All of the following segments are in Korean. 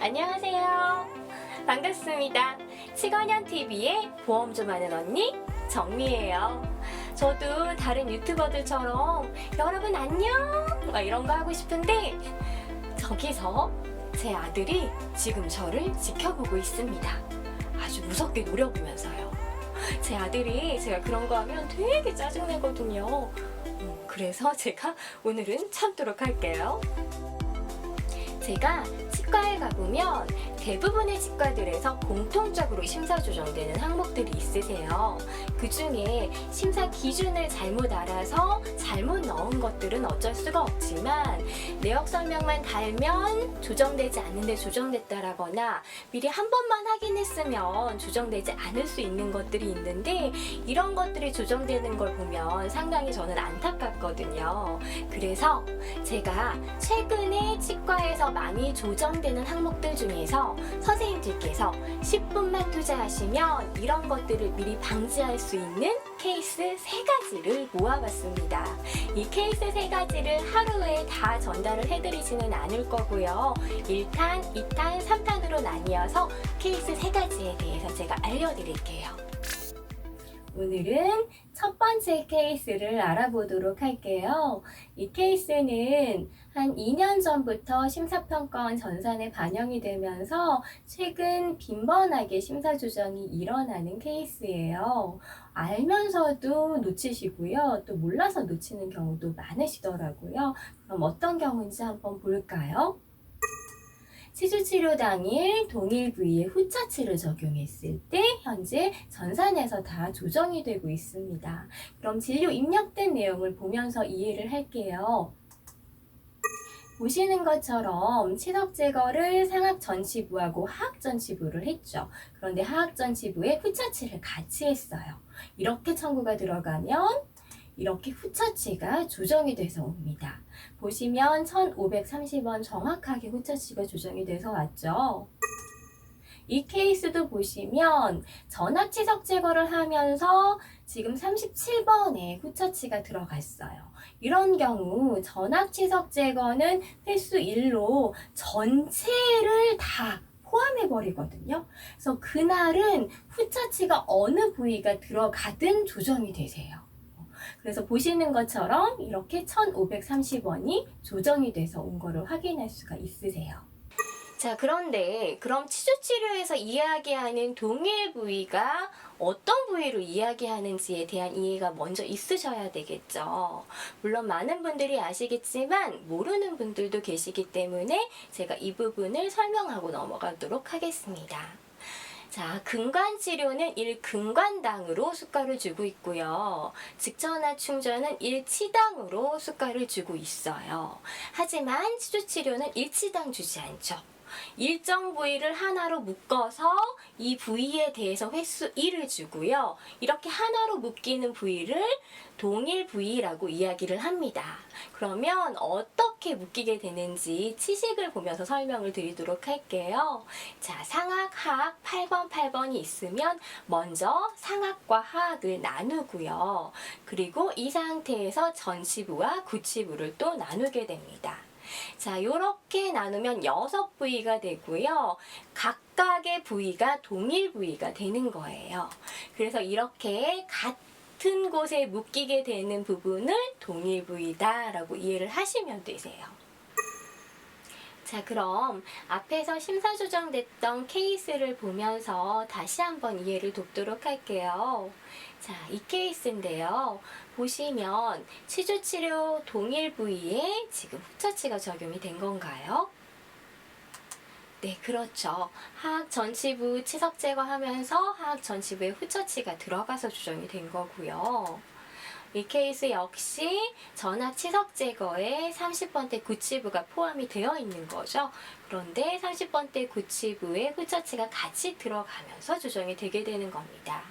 안녕하세요. 반갑습니다. 치과년TV의 보험 좀 아는 언니 정미예요. 저도 다른 유튜버들처럼 여러분 안녕 막 이런 거 하고 싶은데 저기서 제 아들이 지금 저를 지켜보고 있습니다. 아주 무섭게 노려보면서요. 제 아들이 제가 그런 거 하면 되게 짜증내거든요. 그래서 제가 오늘은 참도록 할게요. 제가 치과에 가보면 대부분의 치과들에서 공통적으로 심사 조정되는 항목들이 있으세요. 그 중에 심사 기준을 잘못 알아서 잘못 넣은 것들은 어쩔 수가 없지만 내역 설명만 달면 조정되지 않는데 조정됐다라거나 미리 한 번만 확인했으면 조정되지 않을 수 있는 것들이 있는데 이런 것들이 조정되는 걸 보면 상당히 저는 안타깝거든요. 그래서 제가 최근에 치과에서 많이 조정되는 항목들 중에서 선생님들께서 10분만 투자하시면 이런 것들을 미리 방지할 수 있는 케이스 3가지를 모아봤습니다. 이 케이스 3가지를 하루에 다 전달을 해드리지는 않을 거고요. 1탄, 2탄, 3탄으로 나뉘어서 케이스 3가지에 대해서 제가 알려드릴게요. 오늘은 첫 번째 케이스를 알아보도록 할게요. 이 케이스는 한 2년 전부터 심사평가원 전산에 반영이 되면서 최근 빈번하게 심사 조정이 일어나는 케이스예요. 알면서도 놓치시고요. 또 몰라서 놓치는 경우도 많으시더라고요. 그럼 어떤 경우인지 한번 볼까요? 치주치료 당일 동일 부위에 후처치를 적용했을 때 현재 전산에서 다 조정이 되고 있습니다. 그럼 진료 입력된 내용을 보면서 이해를 할게요. 보시는 것처럼 치석 제거를 상악 전치부하고 하악 전치부를 했죠. 그런데 하악 전치부에 후처치를 같이 했어요. 이렇게 청구가 들어가면 이렇게 후처치가 조정이 돼서 옵니다. 보시면 1530원 정확하게 후처치가 조정이 돼서 왔죠. 이 케이스도 보시면 전압치석 제거를 하면서 지금 37번에 후처치가 들어갔어요. 이런 경우 전압치석 제거는 횟수 1로 전체를 다 포함해버리거든요. 그래서 그날은 후처치가 어느 부위가 들어가든 조정이 되세요. 그래서 보시는 것처럼 이렇게 1530원이 조정이 돼서 온 거를 확인할 수가 있으세요. 자, 그런데 그럼 치주치료에서 이야기하는 동일 부위가 어떤 부위로 이야기하는지에 대한 이해가 먼저 있으셔야 되겠죠. 물론 많은 분들이 아시겠지만 모르는 분들도 계시기 때문에 제가 이 부분을 설명하고 넘어가도록 하겠습니다. 자, 근관치료는 1근관당으로 수가를 주고 있고요. 직전화 충전은 1치당으로 수가를 주고 있어요. 하지만 치주치료는 1치당 주지 않죠. 일정 부위를 하나로 묶어서 이 부위에 대해서 횟수 1을 주고요. 이렇게 하나로 묶이는 부위를 동일 부위라고 이야기를 합니다. 그러면 어떻게 묶이게 되는지 치식을 보면서 설명을 드리도록 할게요. 자, 상악, 하악 8번이 있으면 먼저 상악과 하악을 나누고요. 그리고 이 상태에서 전치부와 구치부를 또 나누게 됩니다. 자, 이렇게 나누면 6부위가 되고요. 각각의 부위가 동일 부위가 되는 거예요. 그래서 이렇게 같은 곳에 묶이게 되는 부분을 동일 부위다라고 이해를 하시면 되세요. 자, 그럼 앞에서 심사 조정됐던 케이스를 보면서 다시 한번 이해를 돕도록 할게요. 자, 이 케이스인데요. 보시면 치주치료 동일 부위에 지금 후처치가 적용이 된 건가요? 네, 그렇죠. 하악 전치부 치석 제거하면서 하악 전치부에 후처치가 들어가서 조정이 된 거고요. 이 케이스 역시 전압 치석 제거에 30번대 구치부가 포함이 되어 있는 거죠. 그런데 30번대 구치부에 후처치가 같이 들어가면서 조정이 되게 되는 겁니다.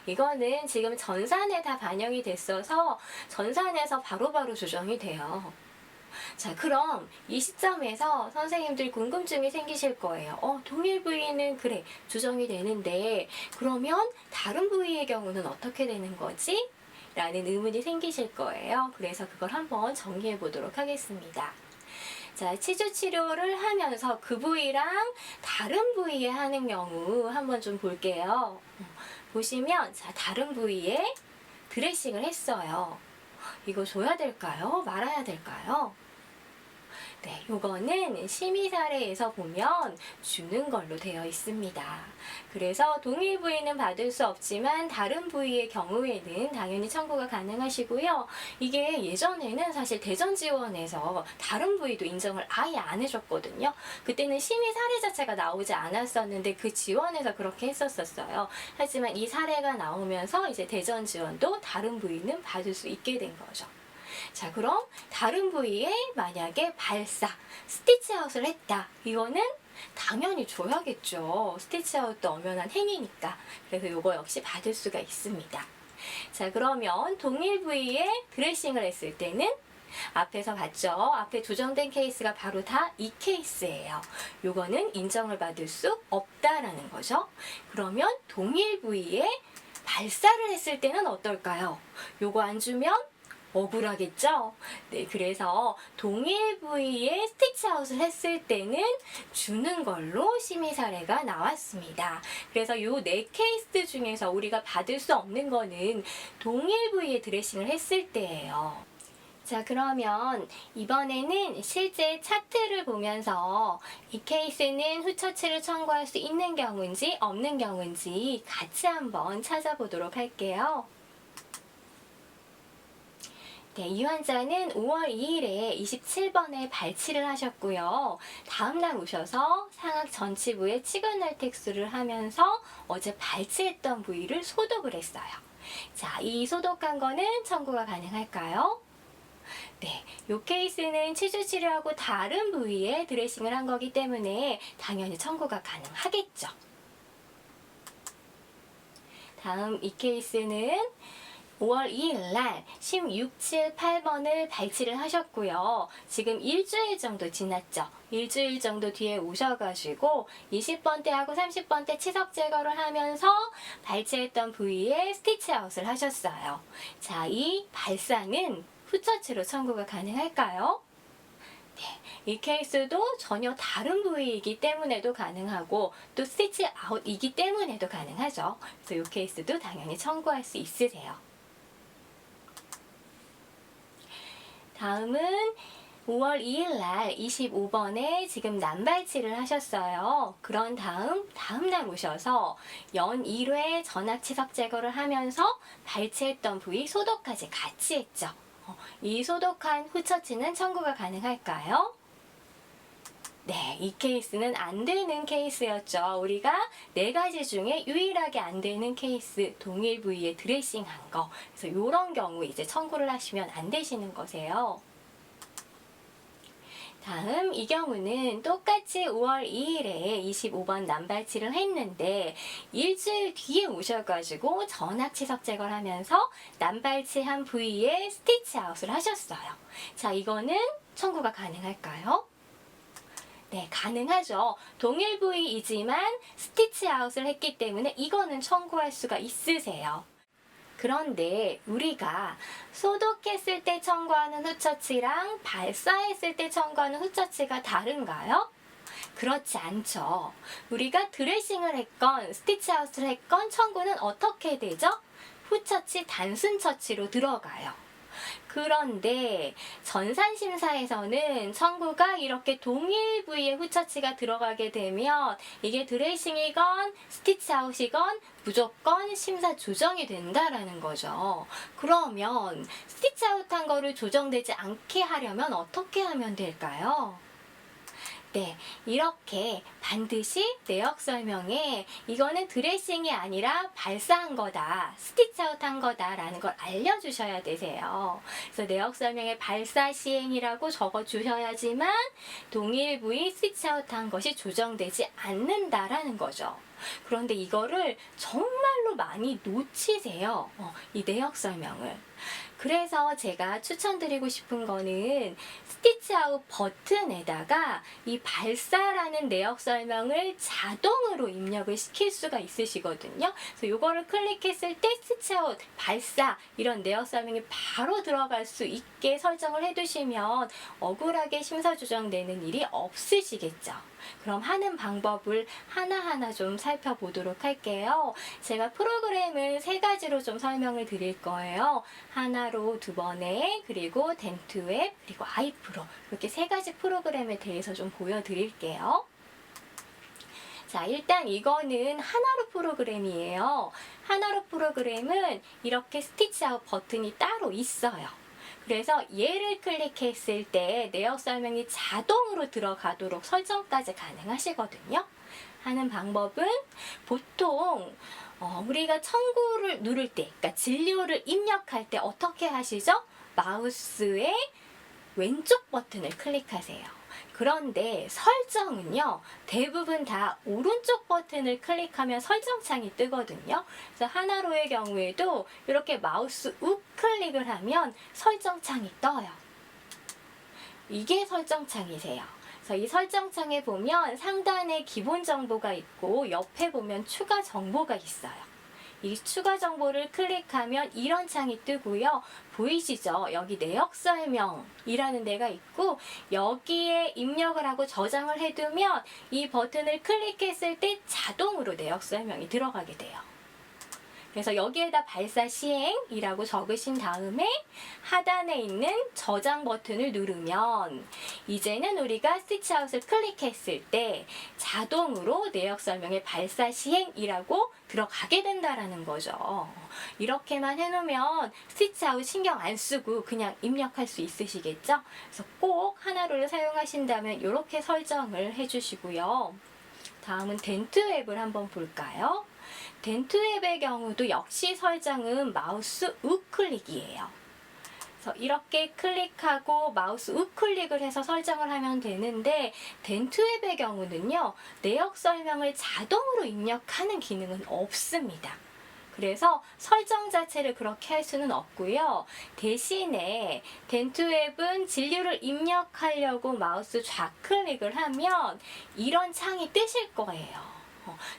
이거는 지금 전산에 다 반영이 됐어서 전산에서 바로바로 조정이 돼요. 자, 그럼 이 시점에서 선생님들 궁금증이 생기실 거예요. 동일 부위는 그래, 조정이 되는데 그러면 다른 부위의 경우는 어떻게 되는 거지? 라는 의문이 생기실 거예요. 그래서 그걸 한번 정리해 보도록 하겠습니다. 자, 치주 치료를 하면서 그 부위랑 다른 부위에 하는 경우 한번 좀 볼게요. 보시면 자, 다른 부위에 드레싱을 했어요. 이거 줘야 될까요? 말아야 될까요? 네, 요거는 심의 사례에서 보면 주는 걸로 되어 있습니다. 그래서 동일 부위는 받을 수 없지만 다른 부위의 경우에는 당연히 청구가 가능하시고요. 이게 예전에는 사실 대전지원에서 다른 부위도 인정을 아예 안 해줬거든요. 그때는 심의 사례 자체가 나오지 않았었는데 그 지원에서 그렇게 했었어요. 하지만 이 사례가 나오면서 이제 대전지원도 다른 부위는 받을 수 있게 된 거죠. 자, 그럼 다른 부위에 만약에 발사, 스티치아웃을 했다. 이거는 당연히 줘야겠죠. 스티치아웃도 엄연한 행위니까. 그래서 이거 역시 받을 수가 있습니다. 자, 그러면 동일 부위에 드레싱을 했을 때는 앞에서 봤죠? 앞에 조정된 케이스가 바로 다 이 케이스예요. 요거는 인정을 받을 수 없다라는 거죠. 그러면 동일 부위에 발사를 했을 때는 어떨까요? 요거 안 주면 억울하겠죠? 네, 그래서 동일 부위에 스티치아웃을 했을 때는 주는 걸로 심의 사례가 나왔습니다. 그래서 요 네 케이스 중에서 우리가 받을 수 없는 거는 동일 부위에 드레싱을 했을 때예요. 자, 그러면 이번에는 실제 차트를 보면서 이 케이스는 후처치를 청구할 수 있는 경우인지 없는 경우인지 같이 한번 찾아보도록 할게요. 네, 이 환자는 5월 2일에 27번에 발치를 하셨고요. 다음날 오셔서 상악 전치부에 치근널텍스를 하면서 어제 발치했던 부위를 소독을 했어요. 자, 이 소독한 거는 청구가 가능할까요? 네, 이 케이스는 치주 치료하고 다른 부위에 드레싱을 한 거기 때문에 당연히 청구가 가능하겠죠. 다음 이 케이스는 5월 2일 날 16, 7, 8번을 발치를 하셨고요. 지금 일주일 정도 지났죠. 일주일 정도 뒤에 오셔가지고 20번 대하고 30번 대 치석 제거를 하면서 발치했던 부위에 스티치아웃을 하셨어요. 자, 이 발사는 후처치로 청구가 가능할까요? 네, 이 케이스도 전혀 다른 부위이기 때문에도 가능하고 또 스티치아웃이기 때문에도 가능하죠. 그래서 이 케이스도 당연히 청구할 수 있으세요. 다음은 5월 2일 날 25번에 지금 난발치를 하셨어요. 그런 다음날 오셔서 연 1회 전악 치석 제거를 하면서 발치했던 부위 소독까지 같이 했죠. 이 소독한 후처치는 청구가 가능할까요? 네, 이 케이스는 안 되는 케이스였죠. 우리가 네 가지 중에 유일하게 안 되는 케이스, 동일 부위에 드레싱한 거. 그래서 이런 경우 이제 청구를 하시면 안 되시는 거세요. 다음 이 경우는 똑같이 5월 2일에 25번 난발치를 했는데 일주일 뒤에 오셔가지고 전악 치석 제거를 하면서 난발치한 부위에 스티치아웃을 하셨어요. 자, 이거는 청구가 가능할까요? 네, 가능하죠. 동일 부위이지만 스티치아웃을 했기 때문에 이거는 청구할 수가 있으세요. 그런데 우리가 소독했을 때 청구하는 후처치랑 발사했을 때 청구하는 후처치가 다른가요? 그렇지 않죠. 우리가 드레싱을 했건 스티치아웃을 했건 청구는 어떻게 되죠? 후처치 단순 처치로 들어가요. 그런데 전산심사에서는 청구가 이렇게 동일 부위의 후처치가 들어가게 되면 이게 드레싱이건 스티치아웃이건 무조건 심사 조정이 된다라는 거죠. 그러면 스티치아웃한 거를 조정되지 않게 하려면 어떻게 하면 될까요? 네, 이렇게 반드시 내역 설명에 이거는 드레싱이 아니라 발사한 거다, 스티치아웃 한 거다라는 걸 알려주셔야 되세요. 그래서 내역 설명에 발사 시행이라고 적어주셔야지만 동일 부위 스티치아웃 한 것이 조정되지 않는다라는 거죠. 그런데 이거를 정말로 많이 놓치세요. 이 내역 설명을. 그래서 제가 추천드리고 싶은 거는 스티치아웃 버튼에다가 이 발사라는 내역 설명을 자동으로 입력을 시킬 수가 있으시거든요. 그래서 이거를 클릭했을 때 스티치아웃, 발사 이런 내역 설명이 바로 들어갈 수 있게 설정을 해두시면 억울하게 심사 조정되는 일이 없으시겠죠. 그럼 하는 방법을 하나하나 좀 살펴보도록 할게요. 제가 프로그램을 3가지로 좀 설명을 드릴 거예요. 하나로 2번에, 그리고 덴트웹, 그리고 아이프로 이렇게 3가지 프로그램에 대해서 좀 보여드릴게요. 자, 일단 이거는 하나로 프로그램이에요. 하나로 프로그램은 이렇게 스티치아웃 버튼이 따로 있어요. 그래서 얘를 클릭했을 때 내역 설명이 자동으로 들어가도록 설정까지 가능하시거든요. 하는 방법은 보통 우리가 청구를 누를 때, 그러니까 진료를 입력할 때 어떻게 하시죠? 마우스의 왼쪽 버튼을 클릭하세요. 그런데 설정은요, 대부분 다 오른쪽 버튼을 클릭하면 설정창이 뜨거든요. 그래서 하나로의 경우에도 이렇게 마우스 우클릭을 하면 설정창이 떠요. 이게 설정창이세요. 그래서 이 설정창에 보면 상단에 기본 정보가 있고 옆에 보면 추가 정보가 있어요. 이 추가 정보를 클릭하면 이런 창이 뜨고요. 보이시죠? 여기 내역 설명이라는 데가 있고 여기에 입력을 하고 저장을 해두면 이 버튼을 클릭했을 때 자동으로 내역 설명이 들어가게 돼요. 그래서 여기에다 발사 시행이라고 적으신 다음에 하단에 있는 저장 버튼을 누르면 이제는 우리가 스티치아웃을 클릭했을 때 자동으로 내역 설명에 발사 시행이라고 들어가게 된다라는 거죠. 이렇게만 해놓으면 스티치아웃 신경 안 쓰고 그냥 입력할 수 있으시겠죠? 그래서 꼭 하나로를 사용하신다면 이렇게 설정을 해주시고요. 다음은 덴트웹을 한번 볼까요? 덴트웹의 경우도 역시 설정은 마우스 우클릭이에요. 그래서 이렇게 클릭하고 마우스 우클릭을 해서 설정을 하면 되는데 덴트웹의 경우는요, 내역 설명을 자동으로 입력하는 기능은 없습니다. 그래서 설정 자체를 그렇게 할 수는 없고요. 대신에 덴트웹은 진료를 입력하려고 마우스 좌클릭을 하면 이런 창이 뜨실 거예요.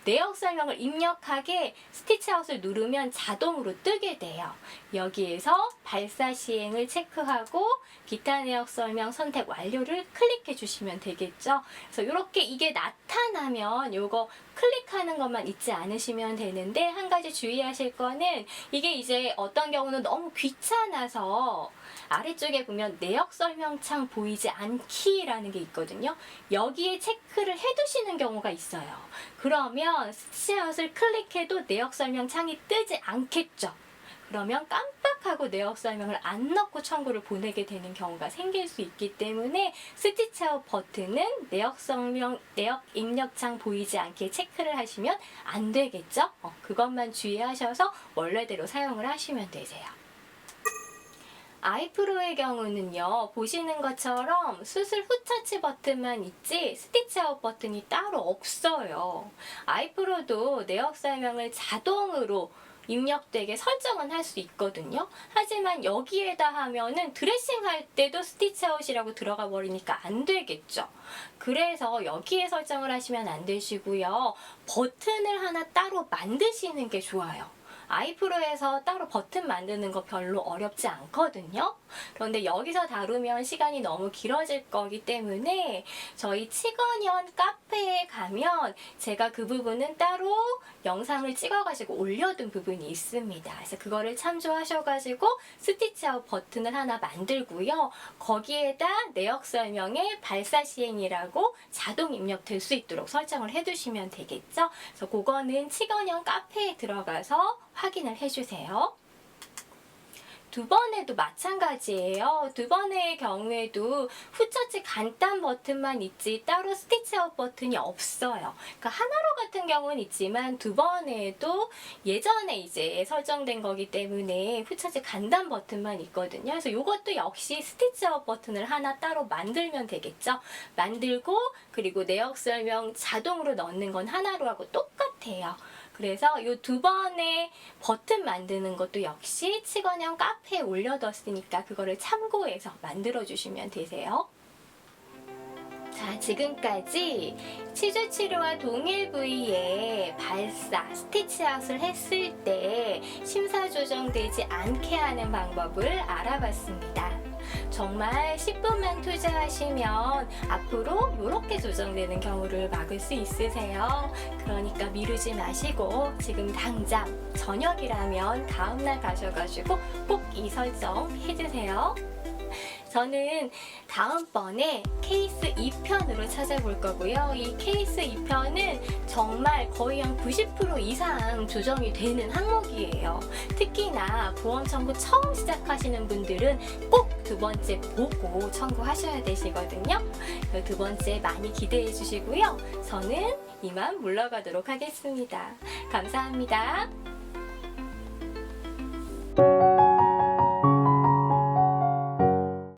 내역 설명을 입력하게 스티치아웃을 누르면 자동으로 뜨게 돼요. 여기에서 발사 시행을 체크하고 기타 내역 설명 선택 완료를 클릭해 주시면 되겠죠. 그래서 이렇게 이게 나타나면 요거 클릭하는 것만 잊지 않으시면 되는데 한 가지 주의하실 거는 이게 이제 어떤 경우는 너무 귀찮아서 아래쪽에 보면 내역 설명창 보이지 않기라는 게 있거든요. 여기에 체크를 해두시는 경우가 있어요. 그러면 스티치아웃을 클릭해도 내역 설명 창이 뜨지 않겠죠. 그러면 깜빡하고 내역 설명을 안 넣고 청구를 보내게 되는 경우가 생길 수 있기 때문에 스티치아웃 버튼은 내역 입력창 보이지 않게 체크를 하시면 안 되겠죠. 그것만 주의하셔서 원래대로 사용을 하시면 되세요. 아이프로의 경우는요, 보시는 것처럼 수술 후 처치 버튼만 있지 스티치아웃 버튼이 따로 없어요. 아이프로도 내역 설명을 자동으로 입력되게 설정은 할 수 있거든요. 하지만 여기에다 하면은 드레싱 할 때도 스티치아웃이라고 들어가 버리니까 안 되겠죠. 그래서 여기에 설정을 하시면 안 되시고요. 버튼을 하나 따로 만드시는 게 좋아요. 아이프로에서 따로 버튼 만드는 거 별로 어렵지 않거든요. 그런데 여기서 다루면 시간이 너무 길어질 거기 때문에 저희 치건연 카페에 가면 제가 그 부분은 따로 영상을 찍어가지고 올려둔 부분이 있습니다. 그래서 그거를 참조하셔가지고 스티치아웃 버튼을 하나 만들고요. 거기에다 내역 설명에 발사 시행이라고 자동 입력될 수 있도록 설정을 해두시면 되겠죠. 그래서 그거는 치건연 카페에 들어가서 확인을 해주세요. 2번에도 마찬가지예요. 2번의 경우에도 후처치 간단 버튼만 있지 따로 스티치아웃 버튼이 없어요. 그러니까 하나로 같은 경우는 있지만 2번에도 예전에 이제 설정된 거기 때문에 후처치 간단 버튼만 있거든요. 그래서 이것도 역시 스티치아웃 버튼을 하나 따로 만들면 되겠죠. 만들고 그리고 내역 설명 자동으로 넣는 건 하나로 하고 똑같아요. 그래서 이 2번의 버튼 만드는 것도 역시 치건형 카페에 올려뒀으니까 그거를 참고해서 만들어주시면 되세요. 자, 지금까지 치주 치료와 동일 부위에 발사, 스티치아웃을 했을 때 심사 조정되지 않게 하는 방법을 알아봤습니다. 정말 10분만 투자하시면 앞으로 이렇게 조정되는 경우를 막을 수 있으세요. 그러니까 미루지 마시고 지금 당장 저녁이라면 다음날 가셔가지고 꼭 이 설정 해주세요. 저는 다음번에 케이스 2편으로 찾아볼 거고요. 이 케이스 2편은 정말 거의 한 90% 이상 조정이 되는 항목이에요. 특히나 보험 청구 처음 시작하시는 분들은 꼭 2번째 보고 청구하셔야 되시거든요. 그 2번째 많이 기대해 주시고요. 저는 이만 물러가도록 하겠습니다. 감사합니다.